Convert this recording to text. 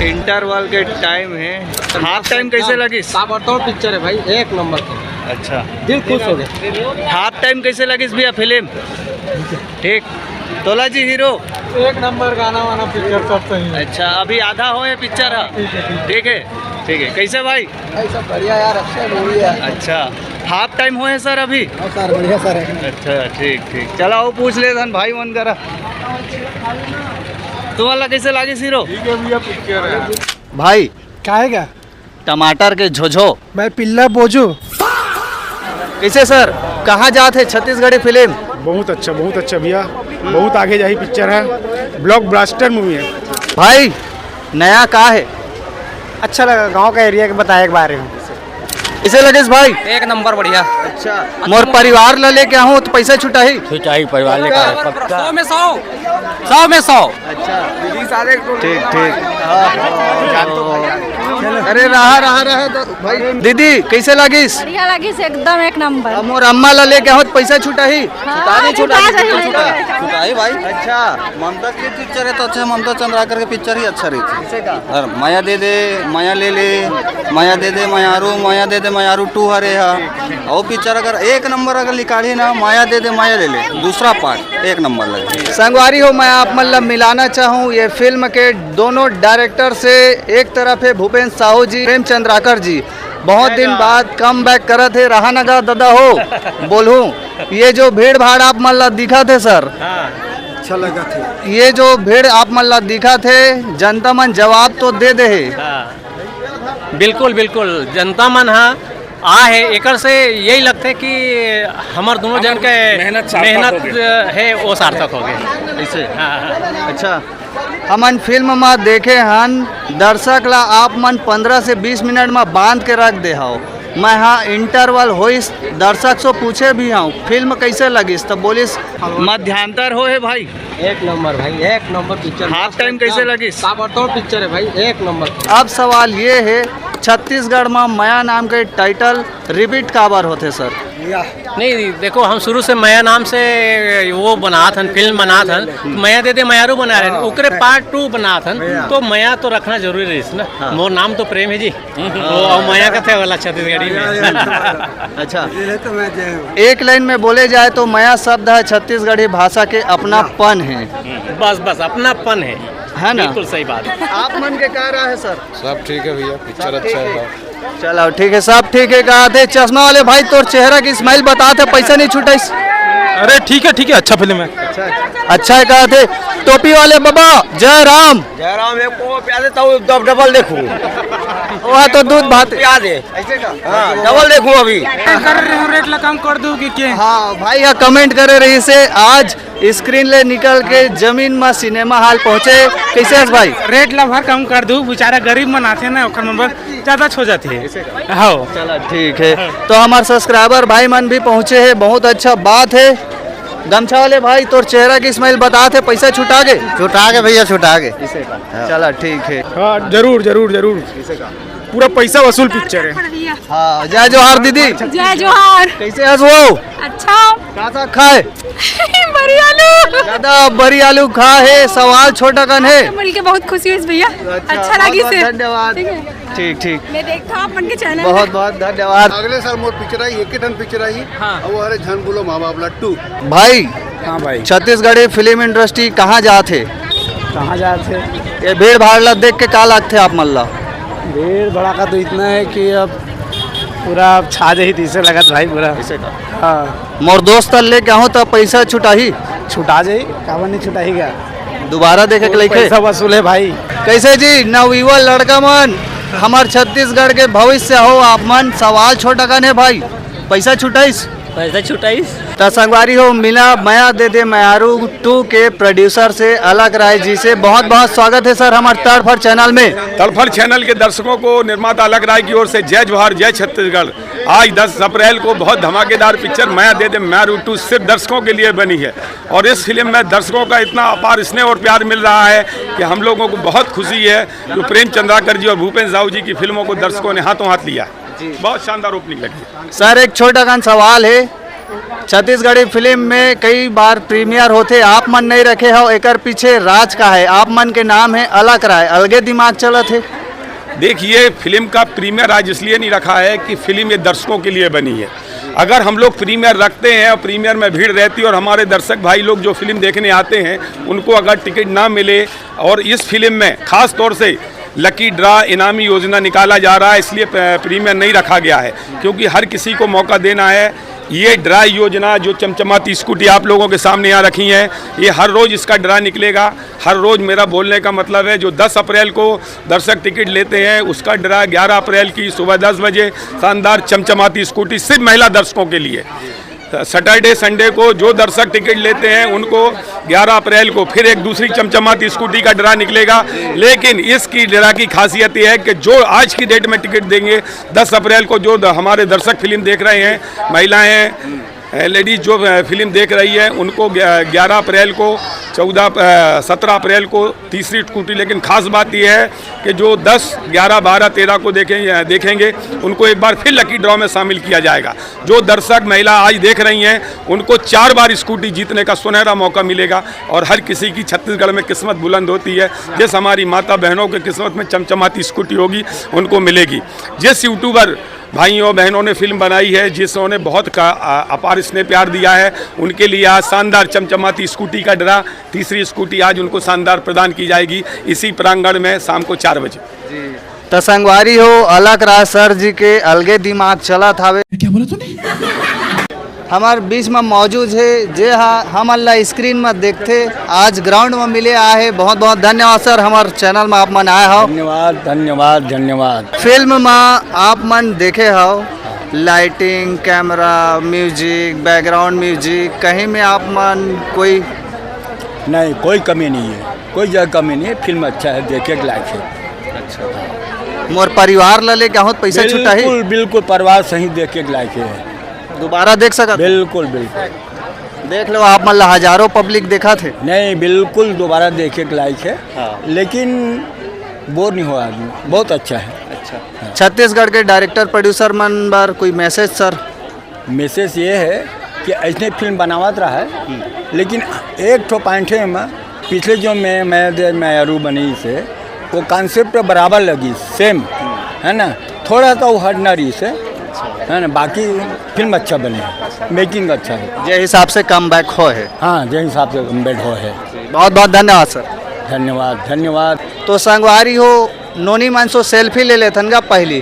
Interval के time है, half time कैसे लगी? ताबड़तोड़ पिक्चर है भाई, एक नंबर की। अच्छा, दिल खुश हो गया। हाफ टाइम कैसे लगी भैया फिल्म? ठीक। तोला जी हीरो एक नंबर गाना वाना पिक्चर सब सही है। अच्छा, अभी आधा हो है पिक्चर? ठीक है ठीक है। कैसे भाई? सब बढ़िया यार, अच्छे मूवी है। अच्छा, हाफ टाइम हो है सर अभी? सर बढ़िया सर है। अच्छा ठीक ठीक। चला वो पूछ ले धन भाई मन करा तुम्हाला कैसे लागे हीरो? ठीक है भैया, पिक्चर है भाई। क्या है क्या? टमाटर के झोझो मैं पिल्ला बोझू। कैसे सर, कहाँ जाते छत्तीसगढ़ी फिल्म? बहुत अच्छा भैया, बहुत आगे जाही पिक्चर है, ब्लॉकबस्टर मूवी है भाई। नया का है? अच्छा लगा, गांव का एरिया के बताए के बारे में। इसे लगे भाई? एक नंबर बढ़िया। अच्छा, मोर परिवार ला लेके आऊँ तो पैसा छुटा ही? परिवार लेकर 100 में 100। अच्छा ठीक ठीक। अरे रहा तो भाई। दीदी कैसे लागिस? बढ़िया लगी से एकदम एक नंबर। अब मोर अम्मा ला लेके आऊँ तो पैसा छुटा ही? छुटा ही भाई। अच्छा, ममता की पिक्चर है तो अच्छा, ममता चंद्राकर की पिक्चर ही अच्छा रही थी। कैसे का? और माया दे दे माया ले ले, माया दे दे मायारू 2 हरे हा। वो पिक्चर अगर एक नंबर अगर निकाली ना, माया दे दे माया ले ले, दूसरा पार्ट एक नंबर लगे। संगवारी हो, मैं आप मतलब मिलाना चाहूँ ये फिल्म के दोनों डायरेक्टर से। एक तरफ है भूपेंद्र साहू जी, प्रेम चंद्राकर जी, बहुत दिन बाद कम बैक करे थे। रहा नगा दादा हो बोलूँ, ये जो भीड़ भाड़ आप मतलब दिखा थे सर, अच्छा लगा थे। ये जो भीड़ आप मतलब दिखा थे, जनता मन जवाब तो दे दे है। बिल्कुल बिल्कुल, जनता मन आ है एकर से यही लगता है कि हमार दोनों जन के मेहनत है वो सार्थक हो गए इसे। अच्छा, हमन फिल्म में देखे हन, दर्शक ला आप मन 15 से 20 मिनट में बांध के रख दे हो। मैं हाँ इंटरवल होइस, दर्शक से पूछे भी हूँ फिल्म कैसे लगिस, तो बोलिस मध्यांतर हो है भाई। एक नंबर भाई, एक नंबर पिक्चर। हाफ टाइम कैसे लगिस? ताबड़तोड़ पिक्चर है भाई, एक नंबर। अब सवाल ये है, छत्तीसगढ़ में माया नाम के टाइटल रिपीट काबर होते सर? नहीं देखो, हम शुरू से माया नाम से वो बनात हन, फिल्म बनात हन। माया दे दे मायारू बना रहे, ओकरे पार्ट 2 बनात हन, तो माया तो रखना जरूरी रही ना। मोर नाम तो प्रेम है जी, और माया का थे वाला छत्तीसगढ़ी में। अच्छा, एक लाइन में बोले जाए तो माया शब्द है छत्तीसगढ़ी भाषा के अपनापन है। बस अपनापन है ना? बिल्कुल सही बात है। आप मन के कह रहा है सर? सब ठीक है भैया, पिक्चर अच्छा है। चलो ठीक है, सब ठीक है। कहा थे चश्मा वाले भाई, तोर चेहरा की स्माइल बता थे, पैसा नहीं छुटाइस? अरे ठीक है, अच्छा फिल्म है। अच्छा है। कहा थे टोपी वाले बाबा, जय राम। एक को प्याज देता हूँ, डबल देखूँ। वह तो दूध भात प्याज है डबल देखूँ अभी। रेट ला कम कर दूँ कि हाँ भाई, हाँ कमेंट करे रही से। आज स्क्रीन ले निकल के जमीन में सिनेमा हॉल पहुँचे, कैसे है भाई? रेट ला भर कम कर दूँ, बेचारा गरीब मन आते ना, ओकर नंबर ज़्यादा हो जाती है। हाँ चलो ठीक है। तो हमारे सब्सक्राइबर भाई मन भी पहुँचे हैं, बहुत अच्छा बात है। गमछा वाले भाई, तोर चेहरा की स्माइल बता थे, पैसा छुटा गए भैया, छुटा के। चला ठीक है। हाँ जरूर पूरा पैसा वसूल पिक्चर है। हाँ, जय जोहार दीदी। जय जोहार। कैसे हंस वो? अच्छा। का खाए? बड़ी आलू। ज्यादा बड़ी आलू खा है। सवाल छोटा कन है। मिल के बहुत खुशी हुई भैया, अच्छा लगी से। धन्यवाद। ठीक मैं देखता हूँ अपन के चैनल। बहुत धन्यवाद। अगले साल मोर पिक्चर आई, एक टन पिक्चर आई। वो हरे झन बोलो माँ बाप ला 2। भाई। हाँ भाई, छत्तीसगढ़ी फिल्म इंडस्ट्री कहाँ जाते? ये भीड़ भाड़ ला देख के का लगते आप मल्ला? भीड़ भड़ाका तो इतना है कि अब पूरा छा जाही तीसरे लगत भाई पूरा। हाँ, मोर दोस्त लेके आऊँ तो पैसा छुटा ही? छुटा जाही, काबर नहीं छुटा ही क्या? दोबारा देखे के लेके पैसा वसूल है भाई। कैसे जी नवयुवा लड़का मन, हमार छत्तीसगढ़ के भविष्य हो आप मन, सवाल छोटा कन है भाई, पैसा छुटाइस? पैसा छुटाइस तो संगवारी हो, मिला माया दे दे मायारू 2 के प्रोड्यूसर से अलग राय जी से बहुत बहुत स्वागत है सर हमारे तड़फड़ चैनल में। तड़फड़ चैनल के दर्शकों को निर्माता अलग राय की ओर से जय जोहार, जय छत्तीसगढ़। आज 10 अप्रैल को बहुत धमाकेदार पिक्चर माया दे दे मायारू 2 सिर्फ दर्शकों के लिए बनी है, और इस फिल्म में दर्शकों का इतना अपार स्नेह और प्यार मिल रहा है कि हम लोगों को बहुत खुशी है। जो प्रेम चंद्राकर जी और भूपेंद्र साहू जी की फिल्मों को दर्शकों ने हाथों हाथ लिया, बहुत शानदार ओपनिंग लगी। सर एक छोटा खान सवाल है, छत्तीसगढ़ी फिल्म में कई बार प्रीमियर होते आप मन नहीं रखे हो, एकर पीछे राज का है। आप मन के नाम है अलग राय, अलगे दिमाग चलत है। देखिए, फिल्म का प्रीमियर आज इसलिए नहीं रखा है कि फिल्म ये दर्शकों के लिए बनी है। अगर हम लोग प्रीमियर रखते हैं और प्रीमियर में भीड़ रहती है और हमारे दर्शक भाई लोग जो फिल्म देखने आते हैं उनको अगर टिकट ना मिले, और इस फिल्म में खास तौर से लकी ड्रा इनामी योजना निकाला जा रहा है, इसलिए प्रीमियर नहीं रखा गया है, क्योंकि हर किसी को मौका देना है। ये ड्रा योजना जो चमचमाती स्कूटी आप लोगों के सामने यहाँ रखी है, ये हर रोज़ इसका ड्रा निकलेगा। हर रोज़ मेरा बोलने का मतलब है, जो 10 अप्रैल को दर्शक टिकट लेते हैं उसका ड्रा 11 अप्रैल की सुबह 10 बजे शानदार चमचमाती स्कूटी सिर्फ महिला दर्शकों के लिए। सैटरडे संडे को जो दर्शक टिकट लेते हैं उनको 11 अप्रैल को फिर एक दूसरी चमचमाती स्कूटी का ड्रा निकलेगा। लेकिन इसकी ड्रा की खासियत ये है कि जो आज की डेट में टिकट देंगे 10 अप्रैल को, जो हमारे दर्शक फिल्म देख रहे हैं, महिलाएं लेडीज जो फिल्म देख रही है, उनको 11 अप्रैल को 17 अप्रैल को तीसरी स्कूटी। लेकिन खास बात यह है कि जो 10, 11, 12, 13 को देखेंगे उनको एक बार फिर लकी ड्रॉ में शामिल किया जाएगा। जो दर्शक महिला आज देख रही हैं उनको 4 बार स्कूटी जीतने का सुनहरा मौका मिलेगा। और हर किसी की छत्तीसगढ़ में किस्मत बुलंद होती है, जिस हमारी माता बहनों की किस्मत में चमचमाती स्कूटी होगी उनको मिलेगी। जिस यूट्यूबर भाइयों बहनों ने फिल्म बनाई है, जिसने बहुत अपार स्नेह प्यार दिया है, उनके लिए आज शानदार चमचमाती स्कूटी का ड्रा, तीसरी स्कूटी आज उनको शानदार प्रदान की जाएगी इसी प्रांगण में शाम को 4 बजे। तो संगवारी हो, अलग राय सर जी के अलगे दिमाग चला था। क्या बोला तूने? हमारे बीच में मौजूद है जे हम अल्लाह स्क्रीन में देखते, आज ग्राउंड में मिले आए हैं। बहुत बहुत धन्यवाद सर, हमारे चैनल में आप मन आए हो। धन्यवाद धन्यवाद धन्यवाद। फिल्म में आप मन देखे हो, lighting, camera, music, background music, कहीं में आप मन कोई नहीं, कोई कमी नहीं है, कोई जगह कमी नहीं है। फिल्म अच्छा है, देखे के लायक है। अच्छा, मोर परिवार ला लेके बहुत पैसा छुटा है। बिल्कुल बिल्कुल, परिवार सही देखे के लायक है, दोबारा देख सका? बिल्कुल बिल्कुल देख लो, आप मतलब हजारों पब्लिक देखा थे। नहीं, बिल्कुल दोबारा देखे के लायक है। हाँ। लेकिन बोर नहीं हुआ आदमी, बहुत अच्छा है। अच्छा, छत्तीसगढ़ के डायरेक्टर प्रोड्यूसर मन बार कोई मैसेज सर? मैसेज ये है कि ऐसे फिल्म बनावत रहा है, लेकिन एक तो पॉइंट है में पिछले जो मैं अरू बनी से वो कॉन्सेप्ट बराबर लगी, सेम है ना, थोड़ा सा वो हटनरी से है ना, बाकी फिल्म अच्छा बने, मेकिंग अच्छा है, जे हिसाब से कम बैक हो है। हाँ, जिस हिसाब से बेड हो है। बहुत बहुत धन्यवाद सर। धन्यवाद धन्यवाद। तो संगवारी हो, नोनी मानसो सेल्फी ले लेथन का पहली